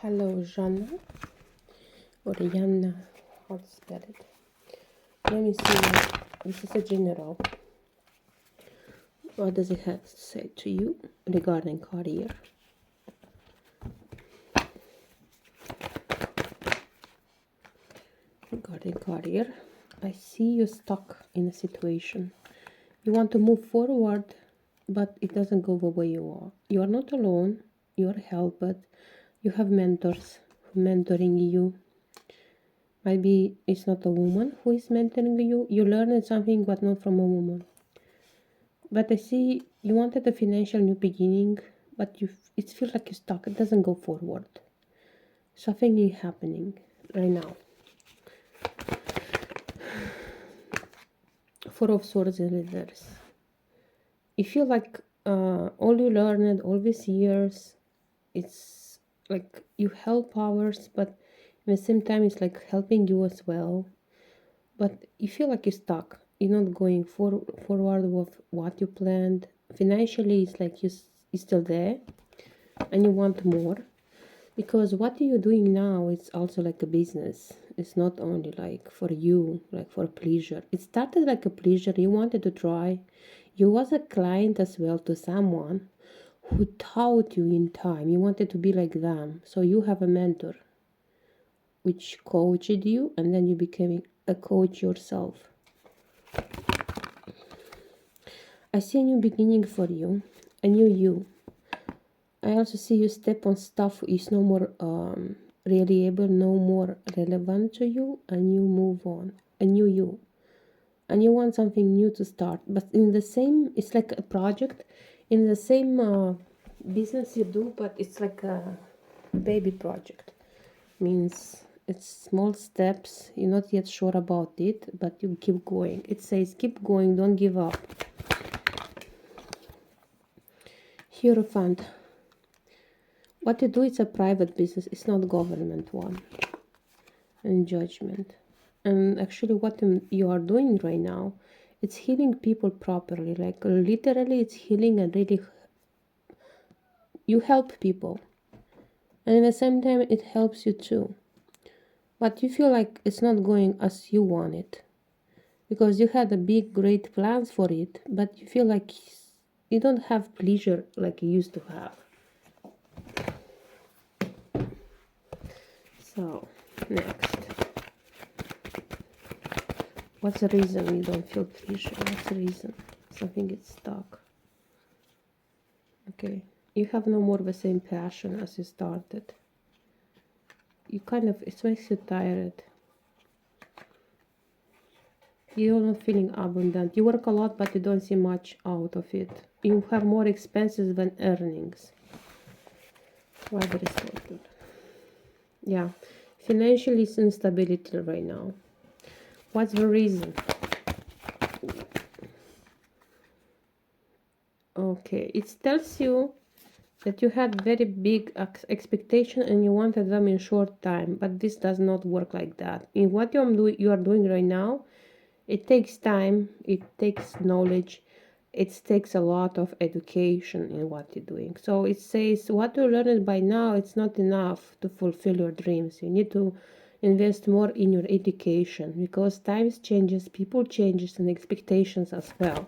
Hello, Janna, or Janna, how to spell it. Let me see. This is a general. What does it have to say to you regarding career? Regarding career, I see you stuck in a situation. You want to move forward, but it doesn't go the way you are. You are not alone. You are helped. You have mentors mentoring you. Maybe it's not a woman who is mentoring you. You learned something, but not from a woman. But I see you wanted a financial new beginning, but it feels like you're stuck. It doesn't go forward. Something is happening right now. Four of Swords in reverse. You feel like all you learned all these years, it's like you help others, but at the same time it's like helping you as well. But you feel like you're stuck. You're not going forward with what you planned. Financially, it's like you're still there and you want more. Because what you're doing now is also like a business. It's not only like for you, like for pleasure. It started like a pleasure. You wanted to try. You was a client as well to someone who taught you in time. You wanted to be like them. So you have a mentor which coached you, and then you became a coach yourself. I see a new beginning for you, a new you. I also see you step on stuff is no more reliable, no more relevant to you, and you move on, a new you. And you want something new to start, but in the same, it's like a project in the same business you do, but it's like a baby project. Means it's small steps, you're not yet sure about it, but you keep going. It says keep going, don't give up. Hierophant. What you do is a private business, it's not government one. And Judgment. And actually what you are doing right now, it's healing people properly, like literally it's healing, and really you help people, and at the same time it helps you too, but you feel like it's not going as you want it, because you had a big great plans for it, but you feel like you don't have pleasure like you used to have. So next, what's the reason you don't feel pleasure? What's the reason? Something gets stuck. Okay, you have no more the same passion as you started. You kind of, it makes you tired. You're not feeling abundant. You work a lot, but you don't see much out of it. You have more expenses than earnings. Why there is total? Yeah, financially it's instability right now. What's the reason? Okay, it tells you that you had very big expectation and you wanted them in short time, but this does not work like that. In what you are doing right now, it takes time, it takes knowledge, it takes a lot of education in what you're doing. So it says what you learned by now, it's not enough to fulfill your dreams. You need to invest more in your education, because times changes, people changes, and expectations as well.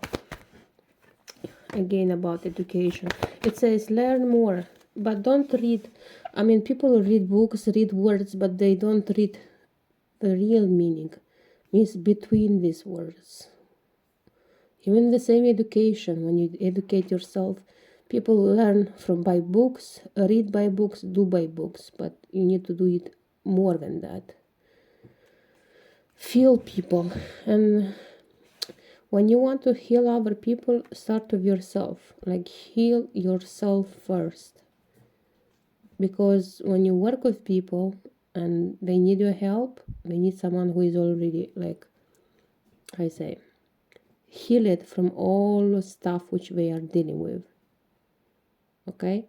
Again, about education, it says learn more, but don't read. I mean, people read books, read words, but they don't read the real meaning, means between these words. Even the same education, when you educate yourself, people learn from by books, read by books, do by books, but you need to do it more than that. Feel people, and when you want to heal other people, start with yourself. Like heal yourself first, because when you work with people and they need your help, they need someone who is already, like I say, healed from all the stuff which they are dealing with. Okay,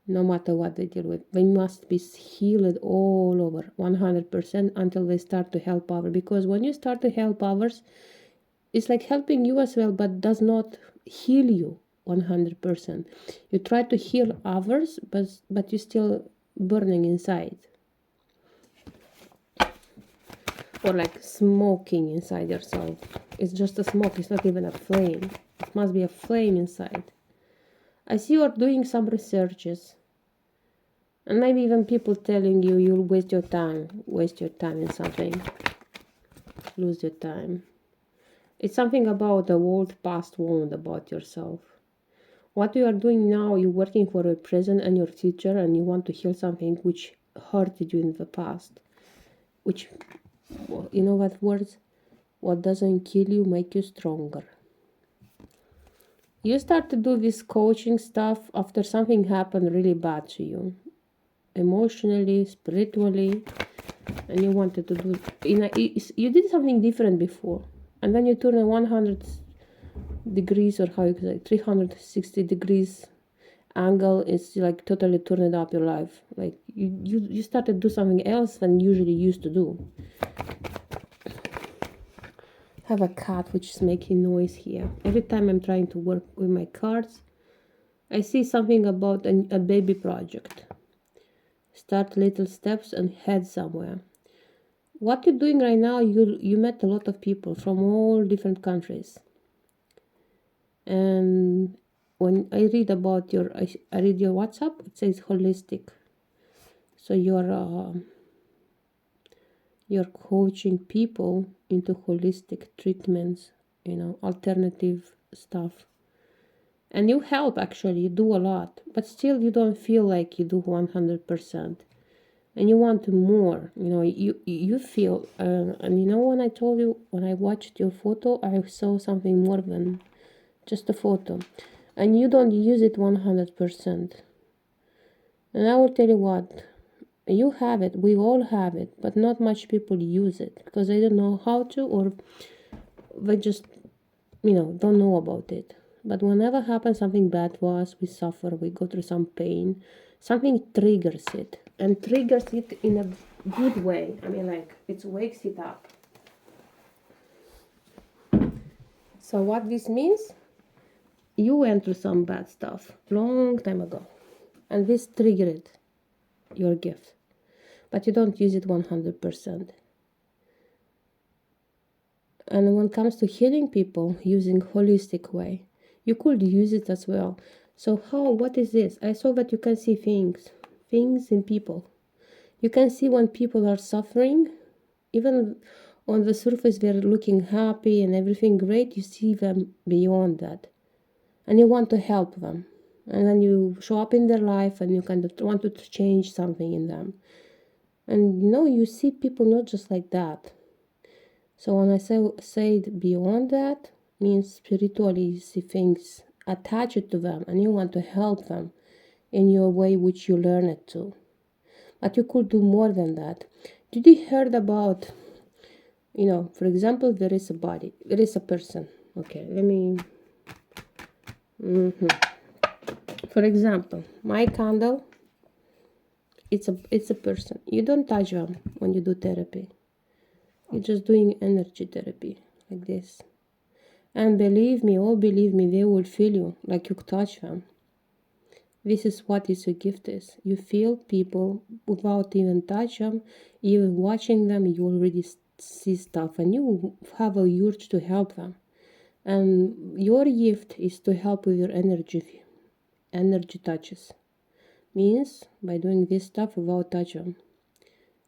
no matter what they deal with, they must be healed all over 100% until they start to help others. Because when you start to help others, it's like helping you as well, but does not heal you 100%. You try to heal others, but you still burning inside, or like smoking inside yourself. It's just a smoke, it's not even a flame. It must be a flame inside. I see you're doing some researches, and maybe even people telling you you'll waste your time in something, lose your time. It's something about the old past wound about yourself. What you are doing now, you're working for your present and your future, and you want to heal something which hurted you in the past. Which, you know what words? What doesn't kill you make you stronger. You start to do this coaching stuff after something happened really bad to you, emotionally, spiritually, and you wanted to do. You did something different before, and then you turn a 100 degrees, or how you say, 360 degrees angle. Is like totally turned up your life. Like you started to do something else than usually used to do. Have a cat which is making noise here. Every time I'm trying to work with my cards, I see something about a baby project. Start little steps and head somewhere. What you're doing right now, you met a lot of people from all different countries. And when I read about I read your WhatsApp, it says holistic. So you're coaching people into holistic treatments, alternative stuff. And you help, actually, you do a lot, but still you don't feel like you do 100%. And you want more, you feel, and when I watched your photo, I saw something more than just a photo. And you don't use it 100%. And I will tell you what, you have it, we all have it, but not much people use it because they don't know how to, or they just, don't know about it. But whenever happens something bad to us, we suffer, we go through some pain, something triggers it, and triggers it in a good way. I mean, like, it wakes it up. So what this means, you went through some bad stuff long time ago, and this triggered your gift, but you don't use it 100%. And when it comes to healing people using holistic way, you could use it as well. So what is this? I saw that you can see things in people. You can see when people are suffering, even on the surface they're looking happy and everything great, you see them beyond that. And you want to help them. And then you show up in their life and you kind of want to change something in them. And you see people not just like that. So when I say beyond that, means spiritually you see things attached to them and you want to help them in your way which you learn it to. But you could do more than that. Did you heard about, for example, there is a person. Okay, let me. For example, my candle, it's a person. You don't touch them when you do therapy. You're just doing energy therapy like this. And believe me, they will feel you like you touch them. This is what your gift is. You feel people without even touch them, even watching them, you already see stuff and you have a urge to help them. And your gift is to help with your energy touches. Means by doing this stuff without touching them.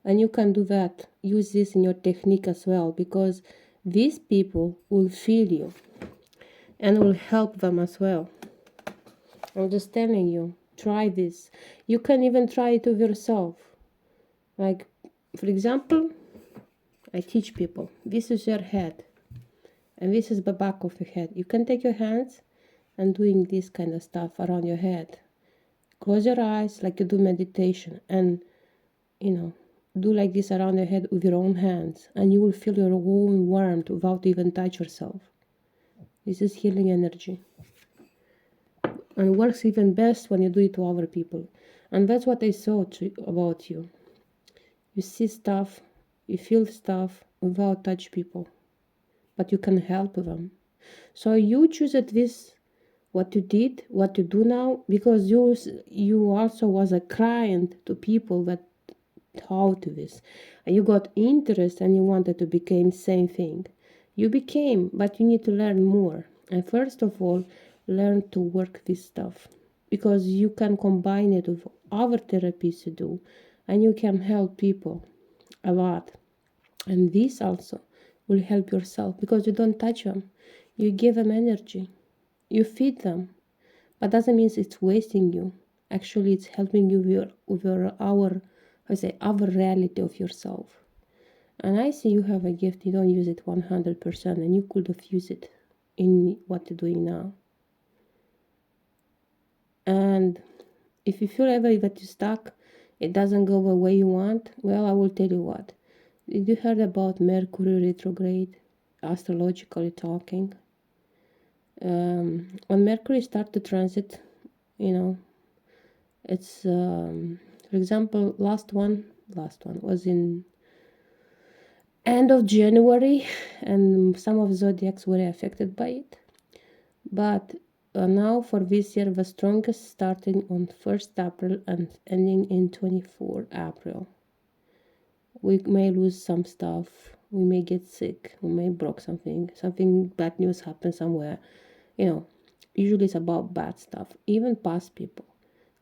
And you can do that. Use this in your technique as well, because these people will feel you and will help them as well. I'm just telling you, try this. You can even try it with yourself. Like, for example, I teach people, this is your head and this is the back of your head. You can take your hands and doing this kind of stuff around your head. Close your eyes like you do meditation and, do like this around your head with your own hands, and you will feel your own warmth without even touch yourself. This is healing energy. And works even best when you do it to other people. And that's what I saw about you. You see stuff, you feel stuff without touch people, but you can help them. So you choose this what you did, what you do now, because you also was a client to people that taught you this, and you got interest and you wanted to become same thing. You became, but you need to learn more. And first of all, learn to work this stuff, because you can combine it with other therapies you do, and you can help people a lot. And this also will help yourself, because you don't touch them, you give them energy, you feed them, but doesn't mean it's wasting you. Actually, it's helping you with your our, I say, our reality of yourself. And I see you have a gift. You don't use it 100%, and you could have used it in what you're doing now. And if you feel ever that you're stuck, it doesn't go the way you want, well, I will tell you what. Did you heard about Mercury retrograde, astrologically talking? When Mercury start to transit, you know, it's for example, last one was in end of January, and some of zodiacs were affected by it. But now for this year, the strongest starting on 1st April and ending in 24 April. We may lose some stuff, we may get sick, we may broke something bad news happens somewhere. Usually it's about bad stuff, even past people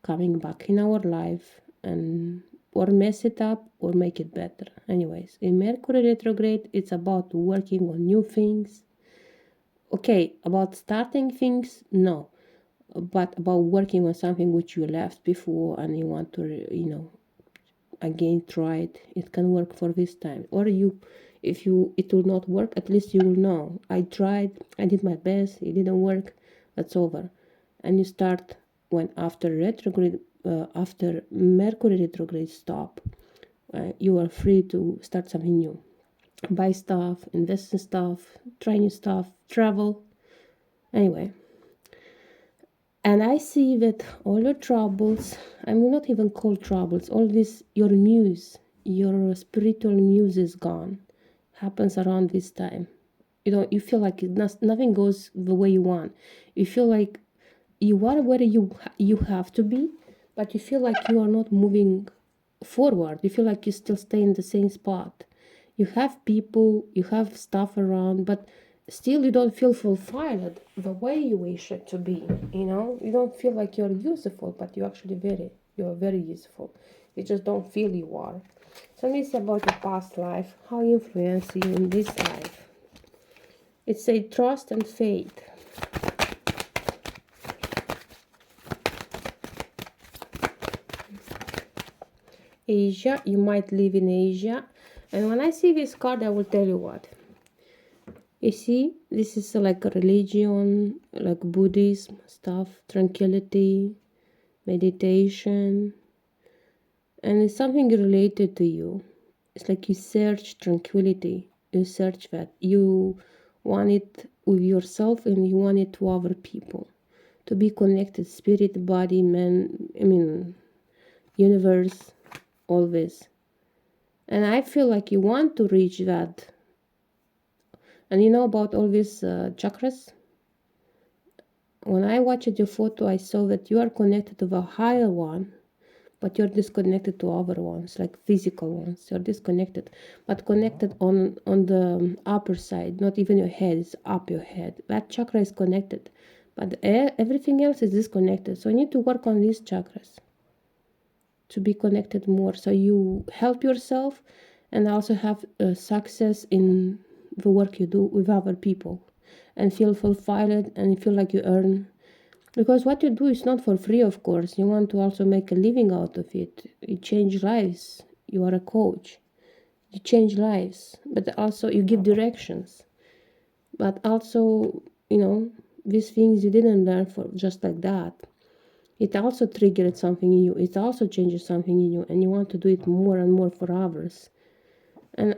coming back in our life and or mess it up or make it better. Anyways, in Mercury retrograde, it's about working on new things. Okay, about starting things, no, but about working on something which you left before and you want to, again try it. It can work for this time. Or if it will not work, at least you will know, I tried, I did my best, it didn't work, that's over. And you start when after Mercury retrograde stop, you are free to start something new, buy stuff, invest in stuff, try new stuff, travel. Anyway, and I see that all your troubles, I will not even call troubles, all this, your muse, your spiritual muse is gone, happens around this time. You feel like nothing goes the way you want. You feel like you are where you have to be, but you feel like you are not moving forward. You feel like you still stay in the same spot. You have people, you have stuff around, but still you don't feel fulfilled the way you wish it to be. You don't feel like you're useful, but you're very useful. You just don't feel you are. So let me say about your past life, how it influenced you in this life. It's a trust and faith. Asia, you might live in Asia. And when I see this card, I will tell you what. You see, this is like a religion, like Buddhism stuff, tranquility, meditation, and it's something related to you. It's like you search tranquility, you search that. You want it with yourself and you want it to other people. To be connected, spirit, body, man, universe, all this. And I feel like you want to reach that. And you know about all these chakras? When I watched your photo, I saw that you are connected to the higher one, but you're disconnected to other ones, like physical ones. You're disconnected, but connected on the upper side, not even your head, it's up your head. That chakra is connected, but everything else is disconnected. So you need to work on these chakras to be connected more, so you help yourself and also have success in the work you do with other people and feel fulfilled and feel like you earn, because what you do is not for free. Of course, you want to also make a living out of it. You change lives, you are a coach, you change lives, but also you give directions, but also these things you didn't learn for just like that. It also triggered something in you, it also changes something in you, and you want to do it more and more for others. And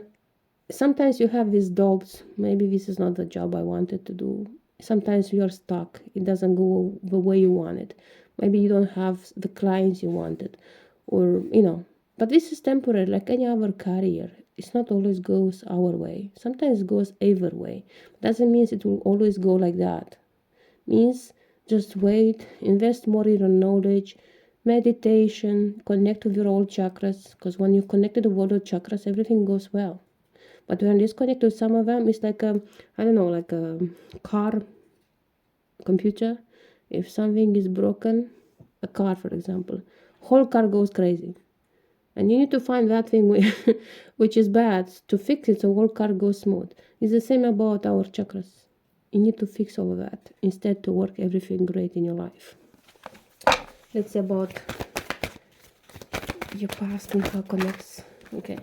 sometimes you have these doubts, maybe this is not the job I wanted to do. Sometimes you're stuck, it doesn't go the way you want it, maybe you don't have the clients you wanted, or but this is temporary, like any other career. It's not always goes our way, sometimes it goes either way. Doesn't mean it will always go like that. Means Just wait, invest more in your knowledge, meditation, connect with your old chakras, because when you connect to the world of chakras, everything goes well. But when you disconnect to some of them, it's like I don't know, like a car, computer. If something is broken, a car, for example, whole car goes crazy. And you need to find that thing which is bad to fix it so whole car goes smooth. It's the same about our chakras. You need to fix all of that instead to work everything great in your life. Let's see about your past and how it connects. Okay.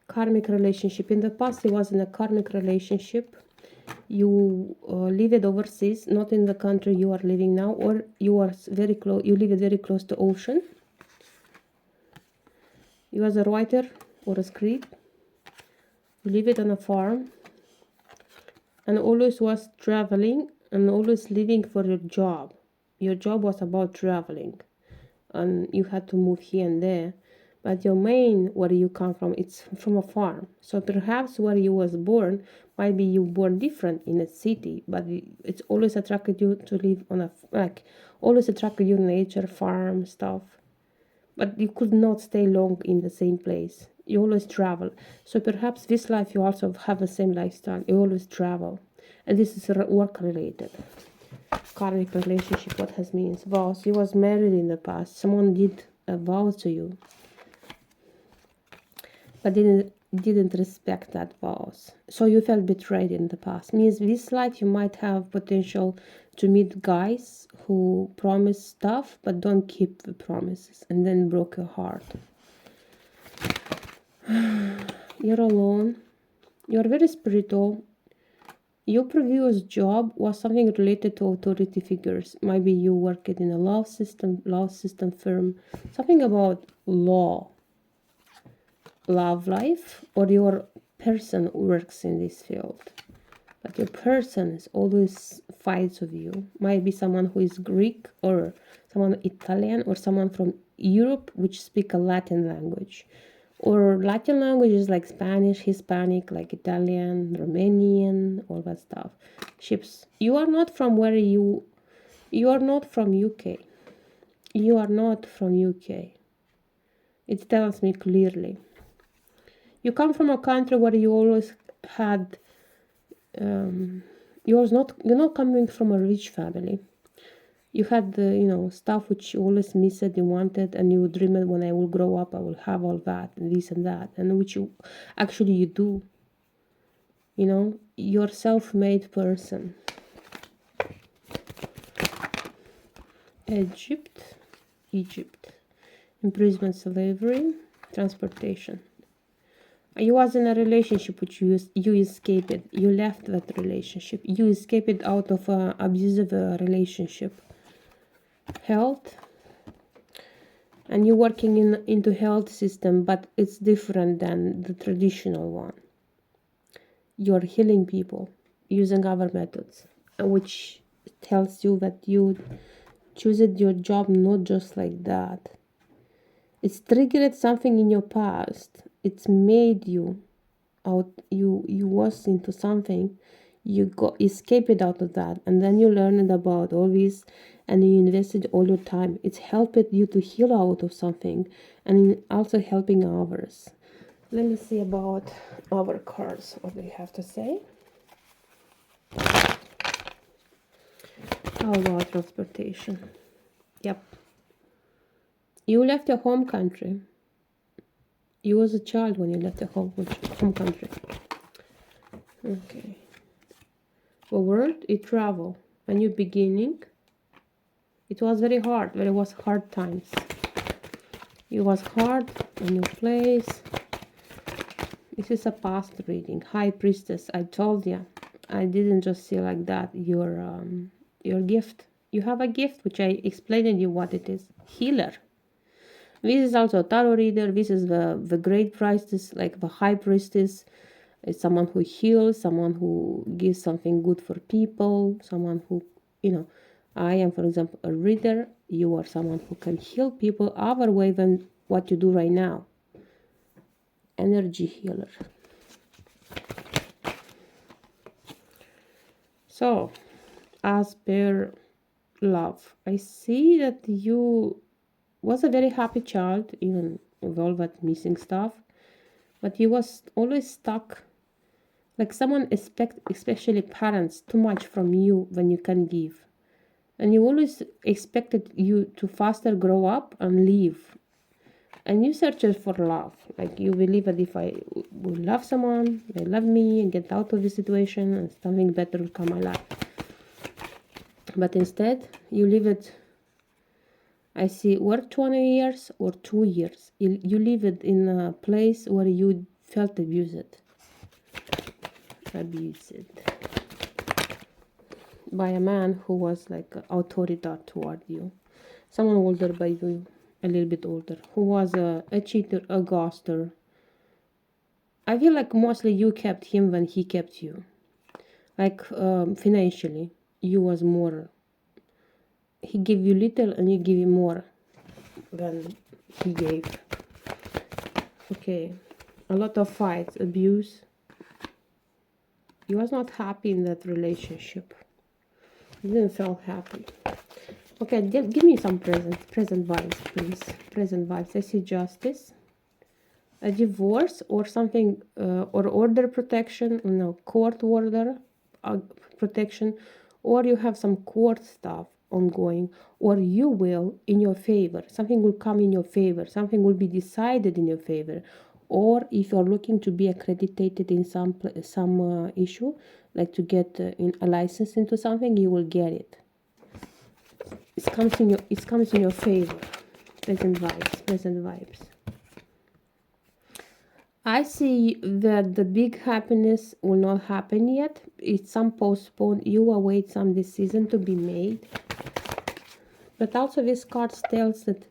Karmic relationship. In the past, it was in a karmic relationship. You lived overseas, not in the country you are living now, or you are very close. You live very close to ocean. You was a writer or a script. You lived on a farm, and always was traveling and always living for your job. Your job was about traveling, and you had to move here and there. But your main, where you come from, it's from a farm. So perhaps where you was born, might be you born different in a city, but it's always attracted you to live on a, like, always attracted you nature, farm, stuff. But you could not stay long in the same place. You always travel. So perhaps this life you also have the same lifestyle. You always travel. And this is work related. Karmic relationship, what has means? Vows. You was married in the past. Someone did a vow to you, but didn't respect that vows. So you felt betrayed in the past. Means this life you might have potential to meet guys who promise stuff but don't keep the promises and then broke your heart. You're alone. You're very spiritual. Your previous job was something related to authority figures. Maybe you worked in a law system firm, something about law, love life, or your person works in this field. But your person is always fights with you. Might be someone who is Greek or someone Italian or someone from Europe which speak a Latin language. Or Latin languages like Spanish, Hispanic, like Italian, Romanian, all that stuff. Ships. You are not from where you are not from UK. You are not from UK. It tells me clearly. You come from a country where you always had you're not coming from a rich family. You had the stuff which you always missed, you wanted, and you dreamed when I will grow up I will have all that and this and that, and which you do. You're a self-made person. Egypt. Imprisonment, slavery, transportation. You was in a relationship which you escaped it. You left that relationship. You escaped out of an abusive relationship. Health. And you're working into health system, but it's different than the traditional one. You're healing people using other methods, which tells you that you choose your job not just like that. It's triggered something in your past. It's made you out. You was into something. You got escaped out of that, and then you learned about all this, and you invested all your time. It's helped you to heal out of something, and also helping others. Let me see about our cards. What do you have to say? How about transportation? Yep. You left your home country. You was a child when you left your home country. Okay. Forward, you travel. A new beginning. It was very hard. There was hard times. It was hard. A new place. This is a past reading. High Priestess. I told you. I didn't just see like that. Your gift. You have a gift, which I explained to you what it is. Healer. This is also a tarot reader. This is the great priestess, like the high priestess. It's someone who heals, someone who gives something good for people, someone who, I am, for example, a reader. You are someone who can heal people other way than what you do right now. Energy healer. So, as per love. I see that you was a very happy child, even with all that missing stuff, but you was always stuck. Like someone expect, especially parents, too much from you when you can give. And you always expected you to faster grow up and leave. And you searched for love. Like you believe that if I will love someone, they love me and get out of the situation and something better will come my life. But instead, you live it. I see, or 20 years or 2 years. You live it in a place where you felt abused. Abused by a man who was like authority toward you. Someone older by you, a little bit older, who was a cheater, a ghoster. I feel like mostly you kept him when he kept you. Like financially, you was more. He gave you little and you give him more than he gave. Okay, a lot of fights, abuse. You was not happy in that relationship. You didn't feel happy. Okay, give me some present vibes, please. Present vibes. I see justice, a divorce, or something, or order protection. No, court order protection, or you have some court stuff ongoing, or you will in your favor. Something will come in your favor. Something will be decided in your favor. Or if you're looking to be accredited in some issue, like to get in a license into something, you will get it. It comes in your favor. Present vibes. I see that the big happiness will not happen yet. It's some postponed. You await some decision to be made. But also this card tells that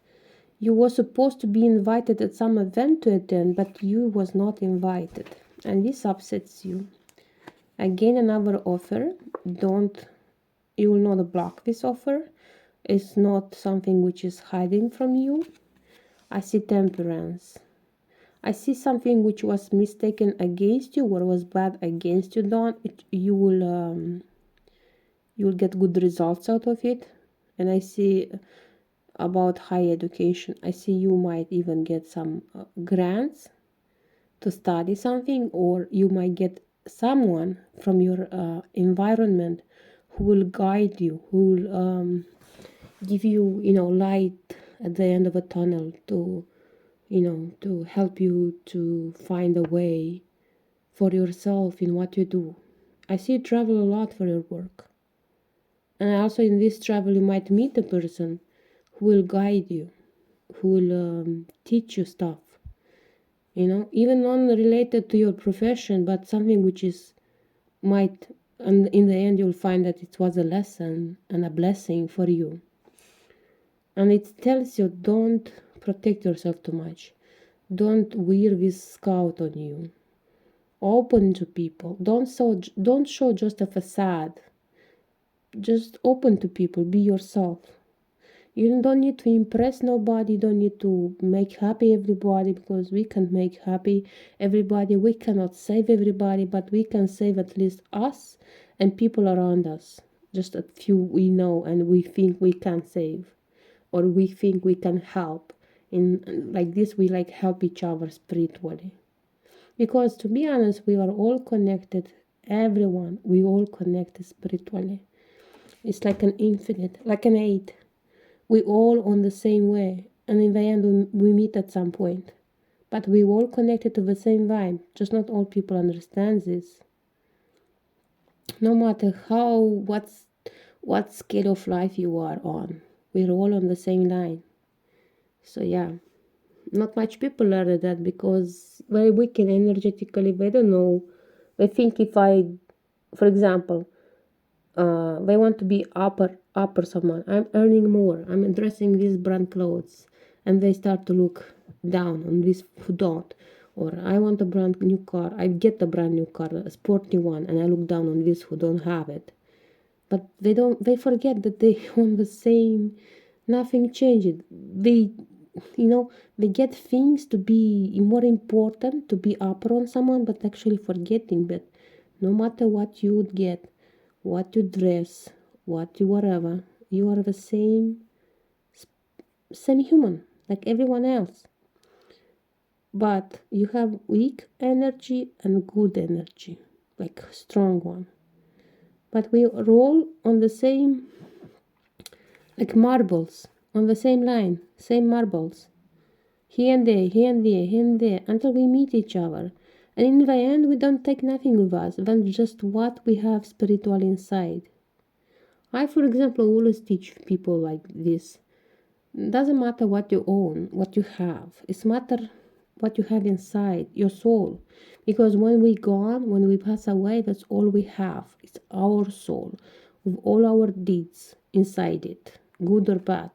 you were supposed to be invited at some event to attend, but you was not invited. And this upsets you. Again, another offer. You will not block this offer. It's not something which is hiding from you. I see temperance. I see something which was mistaken against you or was bad against you. You'll get good results out of it. And I see about higher education. I see you might even get some grants to study something, or you might get someone from your environment who will guide you, who will give you, light at the end of a tunnel to help you to find a way for yourself in what you do. I see you travel a lot for your work. And also in this travel you might meet a person who will guide you, who will teach you stuff. Even non-related to your profession, but something which and in the end you'll find that it was a lesson and a blessing for you. And it tells you, don't protect yourself too much. Don't wear this scout on you. Open to people. Don't show just a facade. Just open to people. Be yourself. You don't need to impress nobody. You don't need to make happy everybody, because we can't make happy everybody. We cannot save everybody, but we can save at least us and people around us. Just a few we know and we think we can save, or we think we can help. In like this, we like help each other spiritually. Because to be honest, we are all connected. Everyone, we all connected spiritually. It's like an infinite, like an eight. We all on the same way, and in the end we meet at some point. But we all connected to the same vibe. Just not all people understand this. No matter what scale of life you are on, we're all on the same line. So yeah, not much people learn that, because very wicked energetically. They don't know. They think for example, they want to be upper someone. I'm earning more. I'm dressing these brand clothes, and they start to look down on this who don't. Or I want a brand new car. I get a brand new car, a sporty one, and I look down on this who don't have it. But they forget that they own the same. Nothing changed. They get things to be more important, to be upper on someone, but actually forgetting that no matter what you would get, what you dress, what you whatever, You are the same human like everyone else, but you have weak energy and good energy, like strong one. But we roll on the same, like marbles, on the same line, same marbles, here and there, here and there, here and there, until we meet each other. And in the end, we don't take nothing with us than just what we have spiritual inside. I, for example, always teach people like this. Doesn't matter what you own, what you have. It's matter what you have inside, your soul. Because when we gone, when we pass away, that's all we have. It's our soul with all our deeds inside it, good or bad.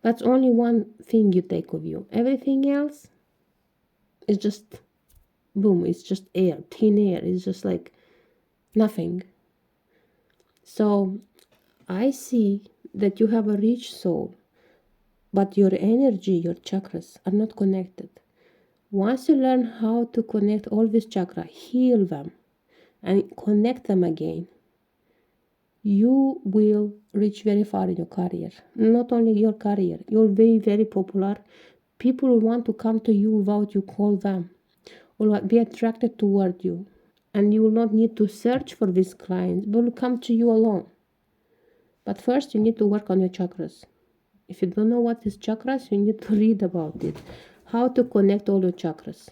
That's only one thing you take with you. Everything else is just boom, it's just air, thin air. It's just like nothing. So I see that you have a rich soul, but your energy, your chakras are not connected. Once you learn how to connect all these chakras, heal them, and connect them again, you will reach very far in your career. Not only your career, you'll be very popular. People will want to come to you without you call them, will be attracted toward you. And you will not need to search for these clients, but will come to you alone. But first you need to work on your chakras. If you don't know what is chakras, you need to read about it. How to connect all your chakras.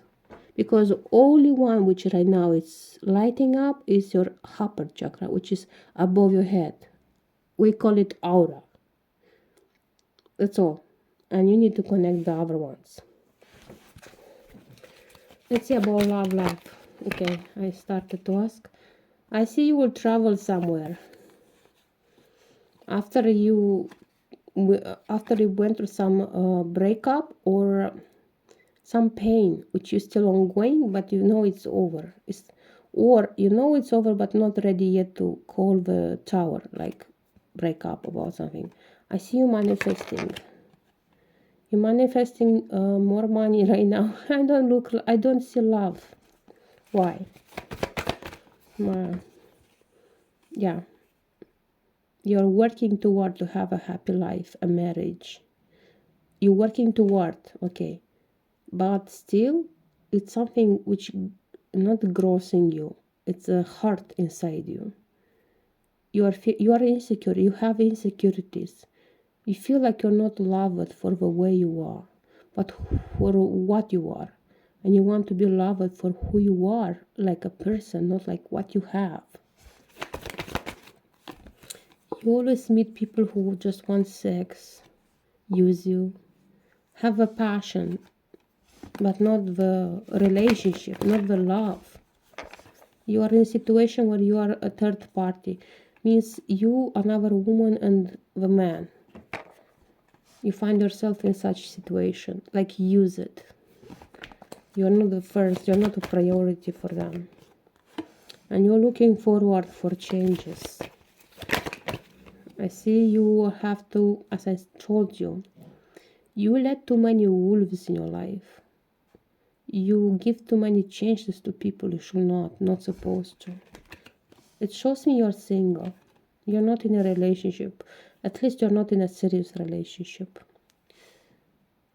Because only one which right now is lighting up is your upper chakra, which is above your head. We call it aura. That's all. And you need to connect the other ones. Let's see about love life. Okay, I started to ask. I see you will travel somewhere. After you went through some breakup or some pain which is still ongoing, but you know it's over. Or you know it's over but not ready yet to call the tower, like break up about something. I see you manifesting. You're manifesting more money right now. I don't see love. Why? Yeah. You're working toward to have a happy life, a marriage. You're working toward, okay. But still, it's something which not grows in you. It's a heart inside you. You are insecure. You have insecurities. You feel like you're not loved for the way you are, but for what you are. And you want to be loved for who you are, like a person, not like what you have. You always meet people who just want sex, use you, have a passion, but not the relationship, not the love. You are in a situation where you are a third party. Means you, another woman, and the man. You find yourself in such situation. Like, use it. You're not the first. You're not a priority for them. And you're looking forward for changes. I see you have to, as I told you, you let too many wolves in your life. You give too many chances to people you should not supposed to. It shows me you're single. You're not in a relationship. At least you're not in a serious relationship.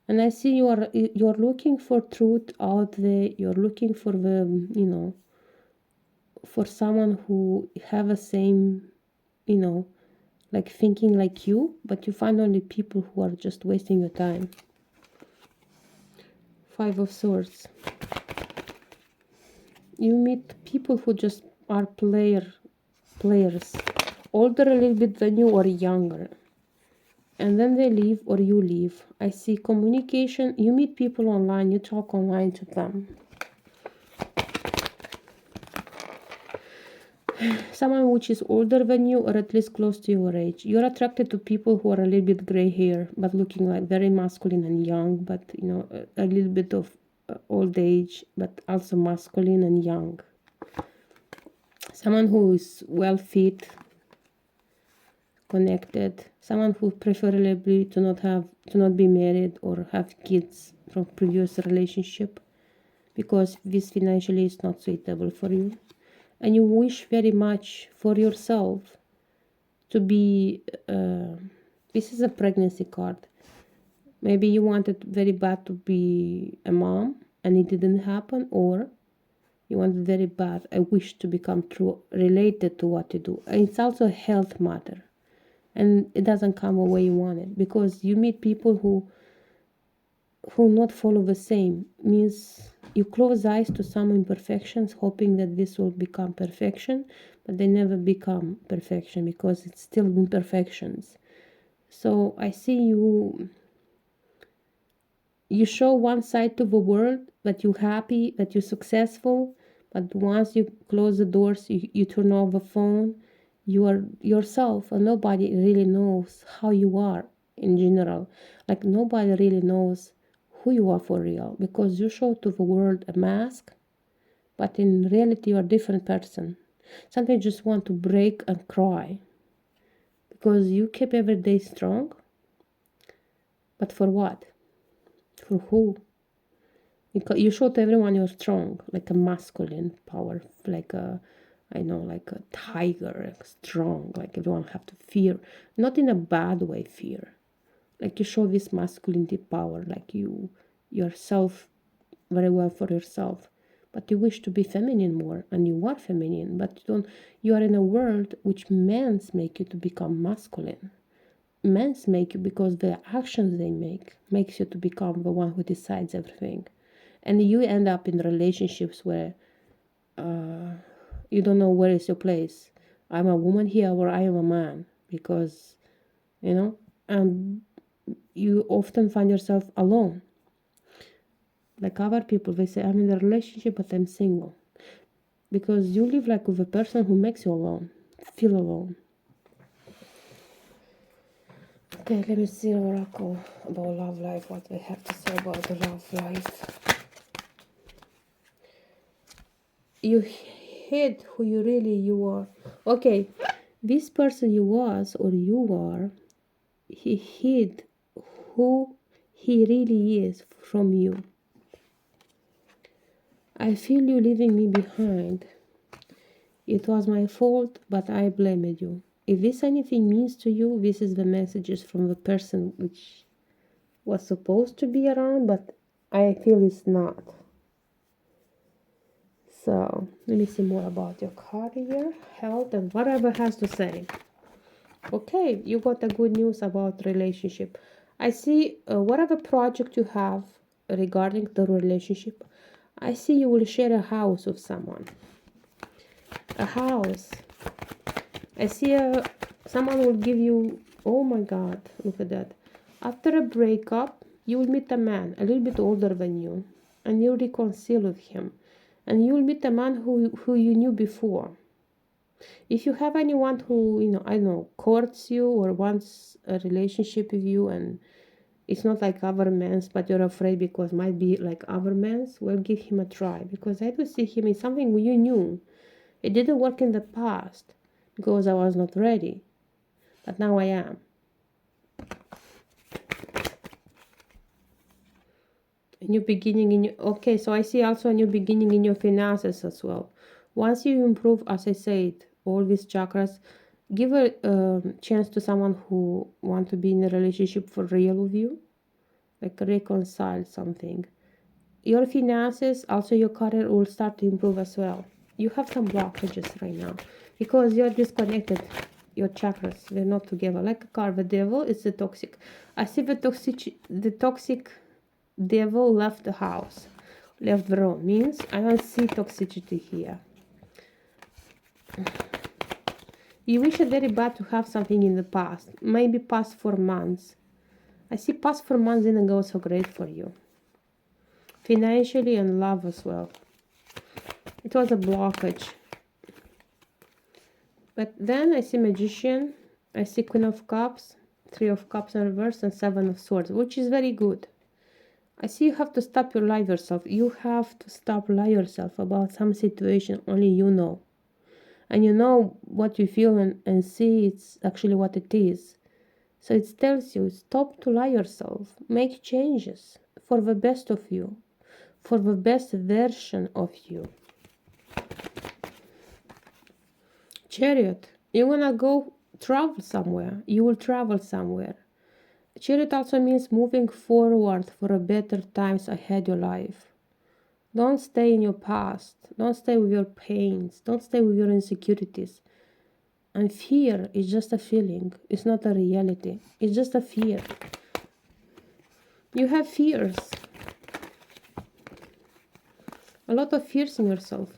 And I see you're looking for truth out there. You're looking for the, for someone who have the same, like thinking like you, but you find only people who are just wasting your time. 5 of Swords. You meet people who just are players, older a little bit than you or younger, and then they leave or you leave. I see communication. You meet people online, you talk online to them. Someone which is older than you or at least close to your age. You're attracted to people who are a little bit gray hair but looking like very masculine and young, but a little bit of old age but also masculine and young. Someone who is well fit, connected, someone who preferably to not be married or have kids from previous relationship, because this financially is not suitable for you. And you wish very much for yourself to be this is a pregnancy card. Maybe you wanted very bad to be a mom and it didn't happen, or you wanted very bad, I wish to become true related to what you do. And it's also a health matter, and it doesn't come the way you want it, because you meet people who not follow the same. Means you close eyes to some imperfections hoping that this will become perfection, but they never become perfection because it's still imperfections. So I see you show one side to the world, that you're happy, that you're successful, but once you close the doors, you turn off the phone, you are yourself, and nobody really knows how you are in general. Like nobody really knows who you are for real, because you show to the world a mask, but in reality you're a different person. Sometimes you just want to break and cry, because you keep every day strong, but for what? For who? You show to everyone you're strong, like a masculine power, like a, I know, like a tiger, like strong, like everyone have to fear, not in a bad way, fear. Like you show this masculinity power, like you yourself very well for yourself, but you wish to be feminine more, and you are feminine, but you are in a world which men's make you to become masculine. Men's make you because the actions they make makes you to become the one who decides everything. And you end up in relationships where you don't know where is your place. I'm a woman here, or I am a man, because and you often find yourself alone. Like other people, they say, I'm in a relationship but I'm single, because you live like with a person who makes you alone, feel alone. Okay, let me see oracle about love life, what they have to say about the love life. You hid who you are. Okay, this person you was or you are, he hid who he really is from you. I feel you leaving me behind. It was my fault, but I blamed you. If this anything means to you, this is the messages from the person which was supposed to be around, but I feel it's not. So let me see more about your career, health, and whatever has to say. Okay, you got a good news about relationship. I see whatever project you have regarding the relationship, I see you will share a house with someone. A house. I see someone will give you, oh my God, look at that. After a breakup, you will meet a man a little bit older than you, and you'll reconcile with him. And you'll meet a man who you knew before. If you have anyone who, I don't know, courts you or wants a relationship with you, and it's not like other men's, but you're afraid because might be like other men's, well, give him a try. Because I do see him in something you knew. It didn't work in the past because I was not ready, but now I am. A new beginning in your, okay, so I see also a new beginning in your finances as well. Once you improve, as I said, all these chakras, give a chance to someone who want to be in a relationship for real with you, like reconcile something. Your finances, also your career, will start to improve as well. You have some blockages right now because you're disconnected. Your chakras, they're not together. Like a car, the devil is the toxic. I see the toxic devil left the house, left the room. Means I don't see toxicity here. You wish it very bad to have something in the past, maybe past 4 months. I see past 4 months didn't go so great for you, financially and love as well. It was a blockage. But then I see Magician, I see Queen of Cups, Three of Cups in reverse, and Seven of Swords, which is very good. I see you have to stop your lie yourself. You have to stop lie yourself about some situation only you know. And you know what you feel and see it's actually what it is. So it tells you, stop to lie yourself. Make changes for the best of you, for the best version of you. Chariot, you wanna go travel somewhere. You will travel somewhere. Charity also means moving forward for a better times ahead your life. Don't stay in your past. Don't stay with your pains. Don't stay with your insecurities. And fear is just a feeling. It's not a reality. It's just a fear. You have fears. A lot of fears in yourself.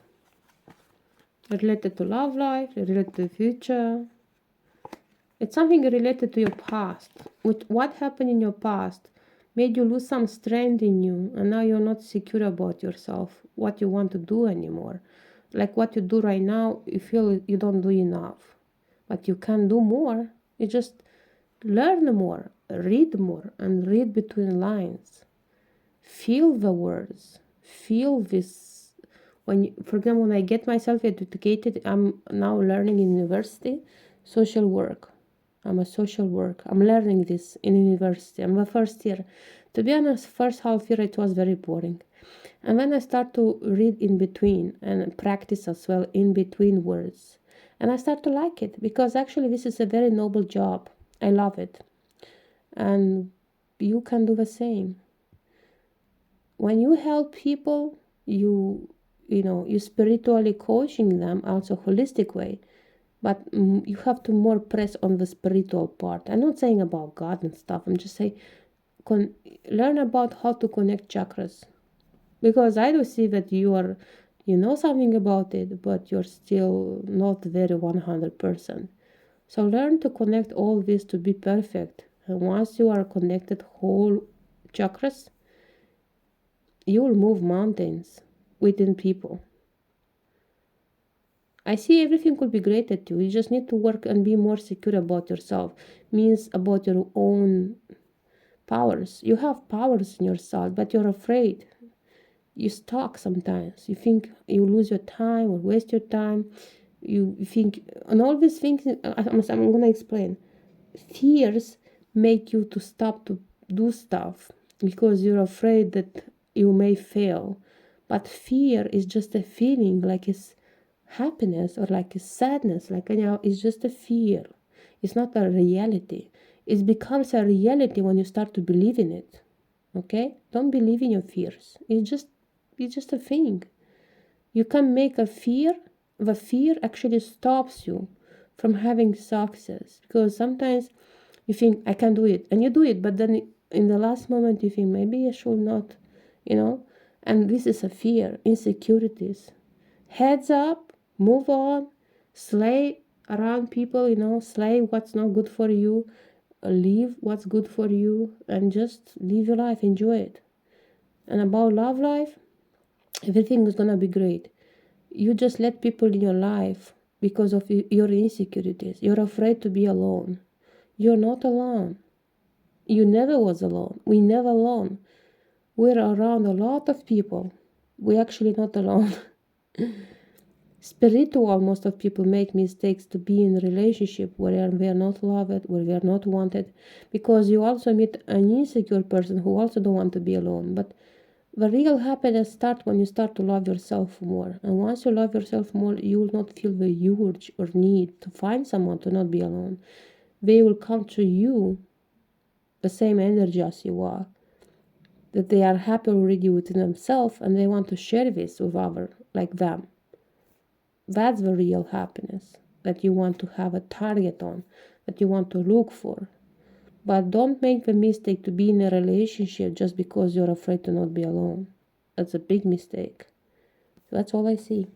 Related to love life, related to the future. It's something related to your past. With what happened in your past made you lose some strength in you, and now you're not secure about yourself, what you want to do anymore. Like what you do right now, you feel you don't do enough. But you can do more. You just learn more, and read between lines. Feel the words. Feel this. For example, when I get myself educated, I'm now learning in university social work. I'm a social worker. I'm learning this in university. I'm the first year. To be honest, first half year it was very boring. And then I start to read in between and practice as well in between words. And I start to like it because actually this is a very noble job. I love it. And you can do the same. When you help people, you spiritually coaching them also holistic way. But you have to more press on the spiritual part. I'm not saying about God and stuff. I'm just saying learn about how to connect chakras. Because I do see that you know something about it, but you're still not very 100%. So learn to connect all this to be perfect. And once you are connected whole chakras, you will move mountains within people. I see everything could be great at you. You just need to work and be more secure about yourself. Means about your own powers. You have powers in yourself, but you're afraid. You stuck sometimes. You think you lose your time or waste your time. You think, and all these things, I'm going to explain. Fears make you to stop to do stuff because you're afraid that you may fail. But fear is just a feeling, like it's happiness or like it's sadness, like it's just a fear. It's not a reality. It becomes a reality when you start to believe in it. Okay? Don't believe in your fears. It's just a thing. You can make a fear. The fear actually stops you from having success, because sometimes you think I can do it and you do it, but then in the last moment you think maybe I should not, and this is a fear, insecurities. Heads up, move on, slay around people, slay what's not good for you, leave what's good for you, and just live your life, enjoy it. And about love life, everything is gonna be great. You just let people in your life because of your insecurities. You're afraid to be alone. You're not alone. You never was alone. We never alone. We're around a lot of people. We're actually not alone. Spiritual, most of people make mistakes to be in a relationship where we are not loved, where we are not wanted, because you also meet an insecure person who also don't want to be alone. But the real happiness starts when you start to love yourself more. And once you love yourself more, you will not feel the urge or need to find someone to not be alone. They will come to you the same energy as you are. That they are happy already within themselves and they want to share this with others like them. That's the real happiness that you want to have a target on, that you want to look for. But don't make the mistake to be in a relationship just because you're afraid to not be alone. That's a big mistake. That's all I see.